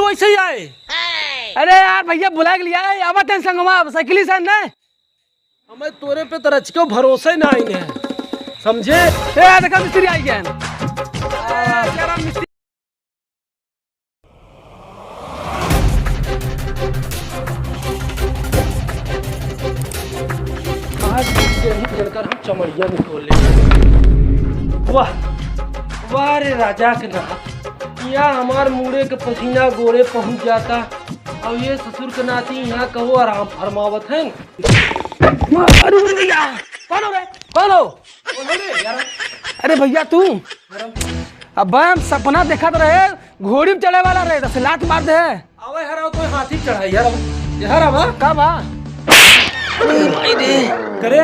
वैसे ही आए। अरे यार भैया बुला के लिया आवा टेंशन घुमा साइकिल से न हमें तोरे पे तो रच के भरोसा ही ना आई है, समझे? ए देखा मिस्त्री आई गया मिस्त्री। आज यही चलकर हम चमड़िया में खोल लेंगे। वाह वाह रे राजा के नाथ, यहाँ हमार मुड़े के पसीना गोरे पहुंच जाता और ये ससुर के नाती यहाँ कहो आराम फरमावत है। अरे भैया कौन हो रे कौन हो? अरे भैया तू अब हम सपना देखा तो रहे घोड़ी में चढ़े वाला रहे तो लात मार दे। आवे हरा तो हाथी चढ़ाई यार यार अब का बा करे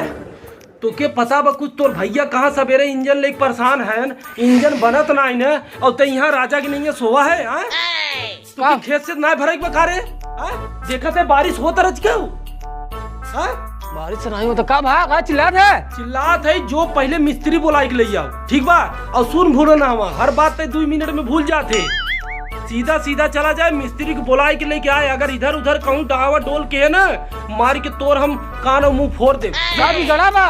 तो के पता बा कुछ तोर भैया कहाँ सवेरे इंजन लेके परेशान है, इंजन बनत ना है और ते यहाँ राजा की नहीं है सोवा है तो खेत से ना भरे बकारे देखा थे बारिश हो तरज क्यों बारिश नहीं हो तो का भाग चिल्लात है जो पहले मिस्त्री बुला के ले आओ ठीक बा और सुन भूलो ना हम हर बात ते 2 मिनट में भूल जाते, सीधा सीधा चला जाए मिस्त्री को बुला के लेके आए। अगर इधर उधर कहूँ डावा डोल के है ना मार के तोर हम कान और मुंह फोड़ दे। का बिगड़ा बा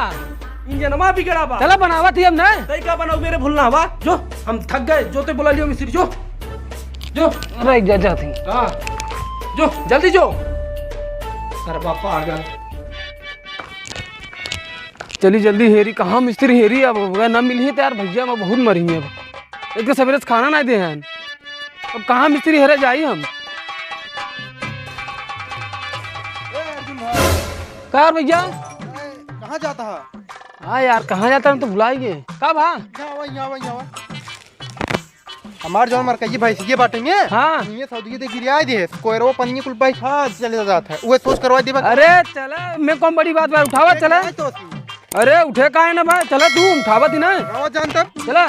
इंजनमा बिगड़ा बा चला बनावा थी हम ना तई का बनाओ मेरे भूलना बा जो हम थक गए जो ते बुला लियो मिस्त्री जो जो अरे जा थी हाँ जो जल्दी जो सर बापा आ गया चली जल्दी हेरी कहाँ मिस्त्री हेरी अब न मिली है तो यार भैया मैं बहुत मरी है अब एक तो सवेरे से खाना नहीं दे हैं अब कहाँ मिस्त्री हेरे जाई हम का भैया कहाँ जाता है? हाँ यार कहाँ जाता है तो बुलाइए कब हाँ हमार जौन मरकई भाई ये बाटेंगे हाँ ये सऊदी दे गिरिया दे कोयरो पन्नी कुल भाई खा चले जाता है वो सोच करवा दे। अरे चला मैं कौन बड़ी बात भाई उठावा चला अरे उठे का है ना भाई चला तू उठावा थी ना जानता चला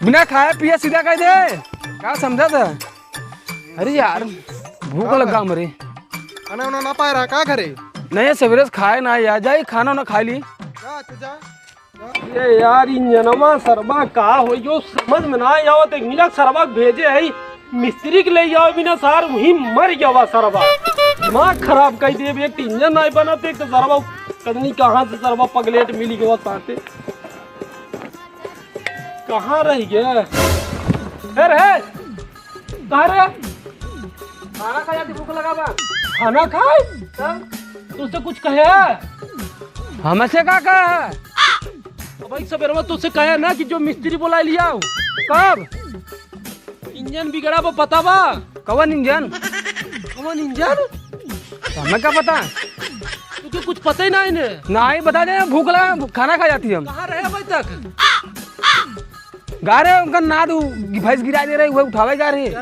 बिना खाए पिए सीधा कह दे क्या समझा था? अरे यार भूख लगा मरे खाना ना पाए रहा का घरे नहीं सवेरे से खाए ना या जाए खाना ना खा ली ये यार इंजनमा सरबा का हो जो समझ में ना आवत एक मिनट सरबा भेजे है मिस्त्री के ले जाओ बिना सार वही मर जावा सरबा दिमाग खराब कर दे एक इंजन नहीं बनते एक तो सरबा कदनी कहाँ से सरबा पगलेट मिली के साथे कहाँ रह गया अरे खाना खा जाती भूख लगा बा खाना खाए तुझसे कुछ कहे हमसे का कहा भाई सवेरे तुझसे कहे ना कि जो मिस्त्री बुला लिया कब इंजन बिगड़ा वो पता बा कवन इंजन हमें क्या पता तुझे कुछ पता ही नहीं ने ना ही बता दे भूख लगा खाना खा जाती हम कहाँ रहे अभी तक गा रहे उनका नाद भैंस गिरा दे रहे उठावे जा रही है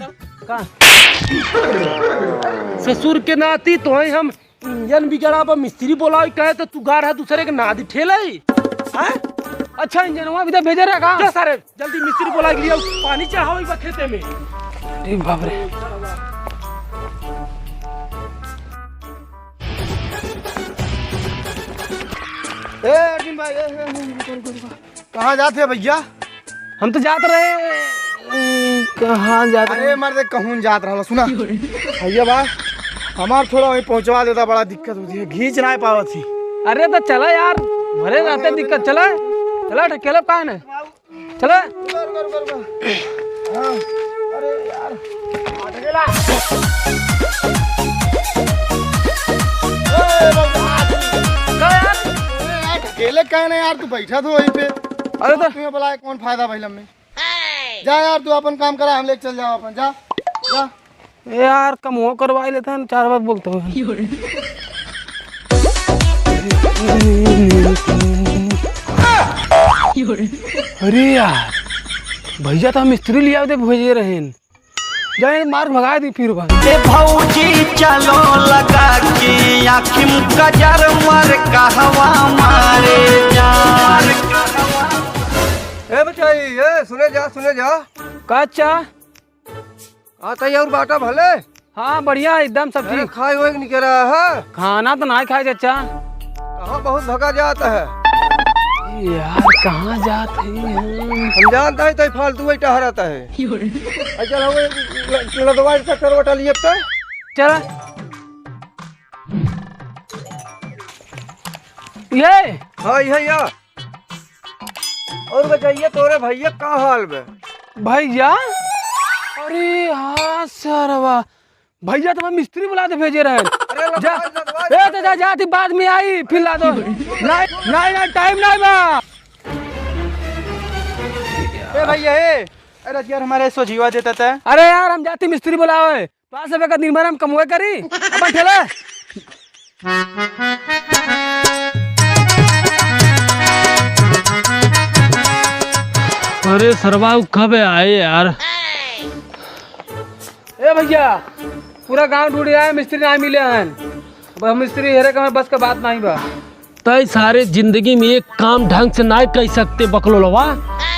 ससुर के नाती तो है हम इंजन बिगड़ा पर मिस्त्री बोला कहे तो तू गा रहा दूसरे के नादी ठेला अच्छा इंजन वहाँ भी भेजे रहा क्या सारे जल्दी मिस्त्री बोला के लिए पानी चढ़ाओ एक खेते में। अरे बाप रे अर्जुन भाई कहाँ जाते हैं भैया? हम तो जाते रहे कहाँ जाते अरे मर्द कहूँ जात रहा सुना भैया बा हमार थोड़ा वहीं पहुँचवा देता बड़ा दिक्कत होती है घींच ना पावत थी। अरे तो चला यार भरे रहते दिक्कत चला चला ठकेला कहा है चला अरे यार अकेले कहे ना यार तू बैठा तो वहीं पे। अरे तो तुम्हें बुलाए कौन फायदा भाई हमने जा यार तू अपन काम करा हम लेके चल जाओ अपन जा जा यार कम हो करवा लेते हैं 4 बार बोलते हुए अरे यार भैया तो हम मिस्त्री लिया थे भेजे रहे जाए मार भगा दी फिर भौजी चलो लगा के आखिम कजर मर कहवा मारे जान बचाई ये सुने जा कच्चा आता और बाटा भले हाँ बढ़िया एकदम सब ठीक खाए हुए निकल रहा है खाना तो नहीं खाए चाचा कहाँ बहुत भगा जाता है यार कहाँ जाते हैं हम जानता है तो फालतू ही टहराता है। चल हम लदवा का करवटा लिए तो चला ये हाँ भैया। और बताइए तोरे भैया का हाल बे? भैया, अरे हाँ सरवा भैया तो मिस्त्री बुला के भेजे रहे। जा तो जा जाती बाद में आई फिर ला दो। नहीं टाइम नहीं बा। ए भैया ए, अरे यार हमारे सो जीवा देता था। अरे यार हम जाती मिस्त्री बुलावे 5 रुपए का दिन भर हम कमवे करी अपन ठेला। अरे सरवा कब आए यार? ए भैया पूरा गांव ढूंढ रहा है, मिस्त्री नहीं मिले हैं। मिस्त्री हेरे का बस का बात नहीं बा। तय सारे जिंदगी में एक काम ढंग से ना कर सकते बकलोलवा,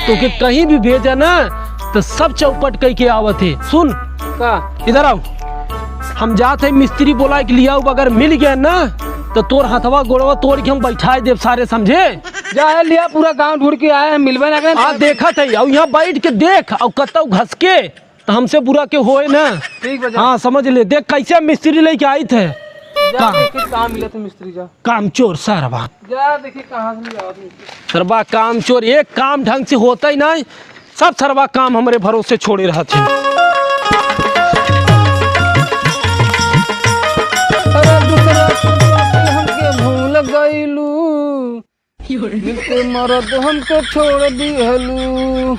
तो कि कहीं भी भेजा ना तो सब चौपट कह के आवत है। सुन का इधर आओ, हम जाते मिस्त्री बोला के लिया अगर मिल गया ना तो तोर हथवा गोड़वा तोड़ के हम बैठा देव सारे, समझे? जा लिया पूरा गांव ढूंढ के आए हैं, मिलवे ना करें। देखा थे और यहाँ बैठ के देख और कतौ घस के तो हमसे बुरा के होए ना। ठीक बजा। हाँ समझ ले, देख कैसे मिस्त्री लेके आई थे। जा देखिए कहाँ मिले थे मिस्त्री। जा काम चोर सरवा, जा देखिए कहाँ से लिया मिस्त्री। सरवा काम चोर, एक काम ढंग से होता ही नहीं, सब सरवा काम हमारे भरोसे छोड़े रहा थे। हमके भूल गईलू, मिलते मरद हमको छोड़ दिहलू।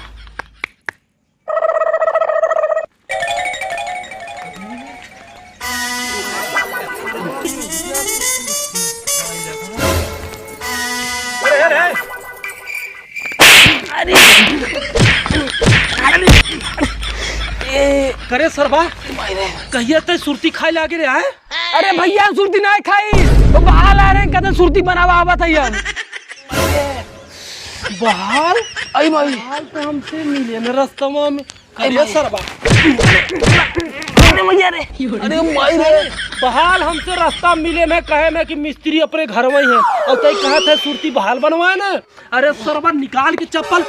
करे सरवा कहिए तो सुरती खाए लागे रे आए। अरे भैया सुरती नहीं खाई, वो बहाल आ रहे हैं, कहते सुरती बनावा आवा था यार। बहाल आई भाई बहाल तो हमसे मिले ना रास्ता में। अरे सरवा अरे भैया रे, अरे माई रे, बहाल हमसे रास्ता मिले में कहे में कि मिस्त्री अपने घर में है और तय कहा था सुरती बहाल बनवाए ना। अरे सरवा निकाल के चप्पल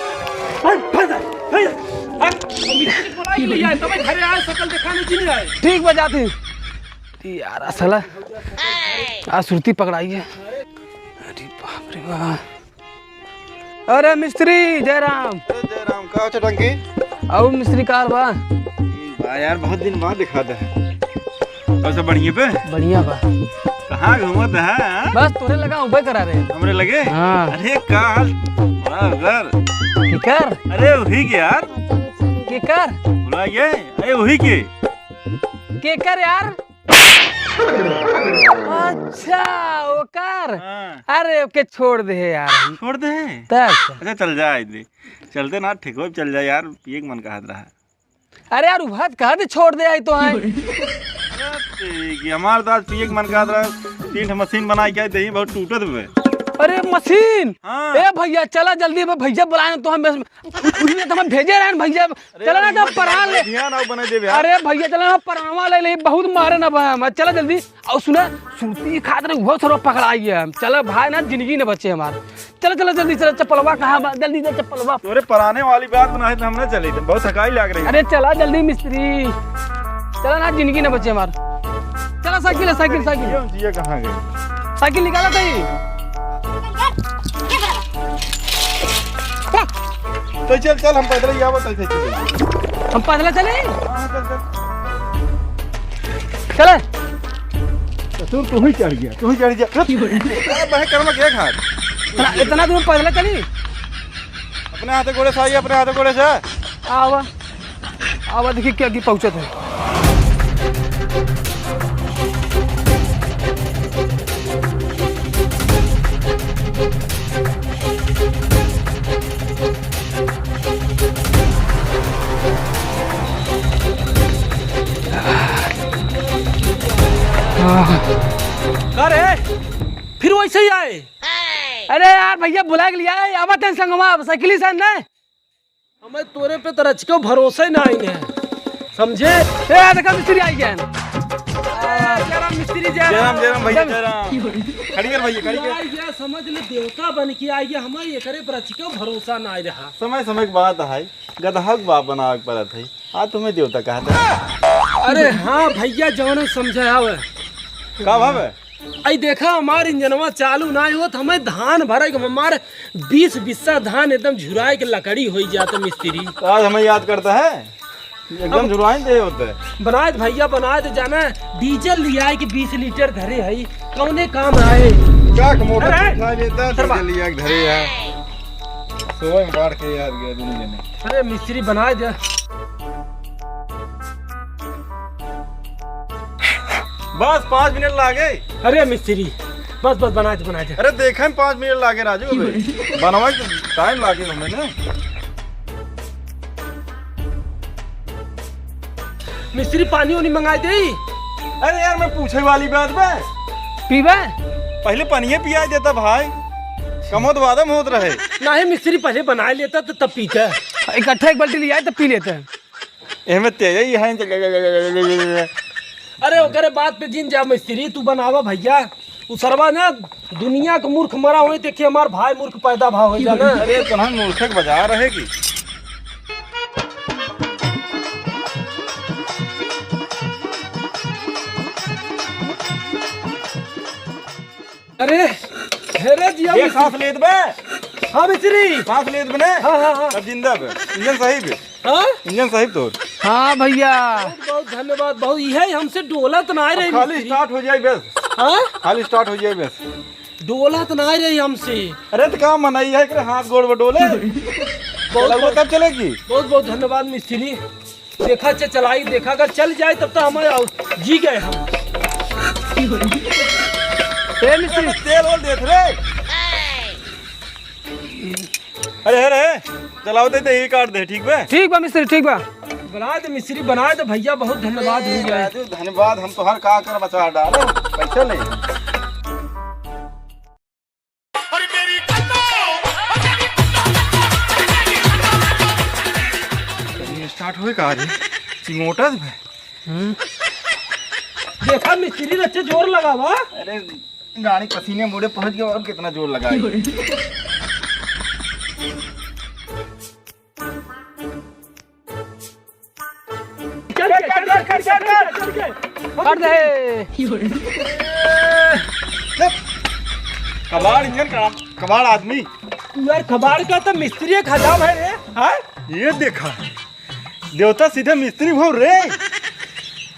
घरे आए, सकल दिखाने के लिए आए। ठीक बजाती यार असल आज सुरती पकड़ाई है। अरे बाप रे बाप। अरे मिस्त्री जयराम। जयराम का हो टंकी? और मिस्त्री कार बा यार बहुत दिन बाद दिखा था। कैसे बढ़िया पे? बढ़िया बा। कहाँ घूमत है? बस तोरे लगा उबे करा रहे हमरे लगे? हाँ। अरे काल घर केकर? अरे वही के यार केकर? बुला ये, अरे वही के केकर यार? अच्छा ओकर। अरे ओके छोड़ दे यार, छोड़ दे तक। अच्छा चल जा इधर, चलते ना ठीक हो, चल जा यार, एक मन कहा रहा। अरे यार उभत कहा दे छोड़ दे आई तो आए। हमारे तो आज पिए मन कहा रहा, 3 मशीन बना के दही बहुत टूटत हुए। अरे मशीन? हाँ। ए भैया चला जल्दी, भैया बुलाए तो हम भेजे रहे भैया। चला ना तो परान ले। बना दे। अरे भैया चला ना परानवा ले ले, बहुत मारे ना भाई। चला जल्दी। और सुना सुरती खातिर बहुत सारा पकड़ाई है। चला भाई ना जिंदगी न बचे हमारे। चलो चलो जल्दी चलो, चप्पलवा कहाँ जल्दी से चप्पलवा। तोरे पराने वाली बात बनाए तो हमने चली थी, बहुत थकाई लग रही है। अरे चला जल्दी मिस्त्री, चला ना जिंदगी न बचे हमारे। चला साइकिल है, साइकिल साइकिल। ये कहाँ गई? साइकिल निकाला था तो चल चल हम पैदल ही आवत थे। हम पैदल चले। चल चले तू ही चढ़ गया, तू ही चढ़ गया। मैं कर्म क्या खा इतना दूर पैदल चली? अपने हाथे गोड़े से आई, अपने हाथे गोड़े से आवा आवा देखिए क्या की पहुंचे थे। अरे फिर वैसे ही आए। अरे यार भैया बुला के लिया है, अब टेंशन घुमा साइकिल से ना। हमें तोरे पे तरच के भरोसा ही नहीं है, समझे? देखा मिस्त्री आई गया। जयराम मिस्त्री जयराम जयराम भैया जयराम। खड़ी कर भैया खड़ी कर। ये समझ ले देवता बन के आई हमारे एकरे पर का भरोसा ना रहा। समय समय के बात है गदहक बाप बना पड़त है आज तुम्हें देवता कहते। अरे हाँ भैया जौन समझाया का भाव है आई देखा हमारे इंजनवा चालू ना हो तो हमें धान भरे हमारे 20 बिस्सा धान एकदम झुराए के लकड़ी हो जाते मिस्त्री। आज हमें याद करता है एकदम झुरवाई दे होते बनाए भैया बनाए तो जाना डीजल लिया कि 20 लीटर धरे है कौने काम आए क्या मोटर अरे! उठा लेता डीजल लिया के धरे है सुबह में बाढ़ के याद गया दुनिया ने। अरे मिस्त्री बनाए दे बस 5 मिनट लागे। अरे मिस्त्री बस बस बनाए दे अरे देखा 5 मिनट लागे राजू बनवा टाइम लागे हमें ना। मिस्त्री पानी वानी मंगाए दे। अरे यार मैं पूछे वाली बात बे पीबे पहले पनिये पिया देता भाई कमोद वादम होत रहे। नहीं मिस्त्री पहले बना लेता तो तब पीता। इकट्ठा एक बाल्टी लिया तो पी लेते हैं। एमे तेज ही है। अरे ओकरे बात पे जिन जा मिस्त्री तू बनावा भैया उसरवा ना दुनिया का मूर्ख मरा हुए देखिए हमार भाई मूर्ख पैदा भाव हो जाना। अरे तुम्हारे मूर्खक बजा रहेगी। अरे हेरे जिया ये सांस लेत बे हाँ मिस्त्री सांस लेत बने। हाँ अब जिंदा बे इंजन सही बे हाँ इंजन सही तो हाँ भैया बहुत धन्यवाद बहुत यही हमसे डोलत ना रही खाली मिस्त्री। स्टार्ट हो जाए बस हाँ खाली स्टार्ट हो जाए बस। डोलत ना रही हमसे। अरे तो काम मनाई है कि हाथ गोड़ बडोले बहुत तब चलेगी। बहुत बहुत धन्यवाद मिस्त्री देखा चलाई देखा अगर चल जाए तब तो हमारे जी गए हम। मिस्त्री तेल और देख रे। अरे अरे चलाओ दे यही काट दे ठीक बे। ठीक बा मिस्त्री ठीक बा बनाए तो मिस्त्री बनाए तो भैया बहुत धन्यवाद हो गया। राजू धन्यवाद हम तो हर का कर बचा डाले पैसा नहीं। स्टार्ट हुए कहा चिमोटा देखा मिस्त्री ने अच्छा जोर लगा हुआ। अरे गाड़ी पसीने मुड़े पहुंच गया और कितना जोर लगा कर दे कबाड़ इंजन का कबाड़ आदमी यार कबाड़ का तो मिस्त्री खजाम है रे। हाँ ये देखा देवता सीधे मिस्त्री भो रे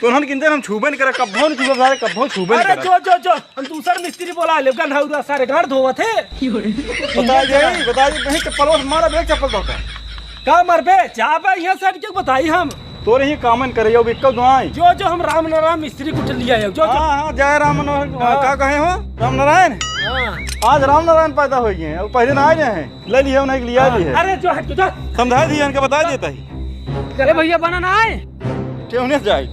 तो हम किंतु हम छूबन करे कब्बो न छूबे सारे कब्बो छूबन अरे करे। जो हम दूसरा मिस्त्री बोला ले गन हाउदा सारे गाड़ धोवा थे। बता दे नहीं चप्पल से मारा बे चप्पल धोका का मर बे चाबे यहाँ से के बताई हम तोरे ही कामन करे यो बिक्को दुआई जो हम राम नारायण मिस्त्री को लिया है जो हां हां जय राम मनोहर का कहे हो राम नारायण। आज राम नारायण पैदा हो गए हैं पहले ना आए हैं ले लिए उन्हें लिया भी है। अरे जो हट जा समझा दिया इनका बता देता ही अरे भैया बना ना आए क्यों नहीं जाए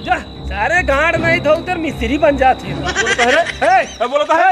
जा सारे गाड़ नहीं धो उधर मिस्त्री बन जाते। बोलता है रे बोलता है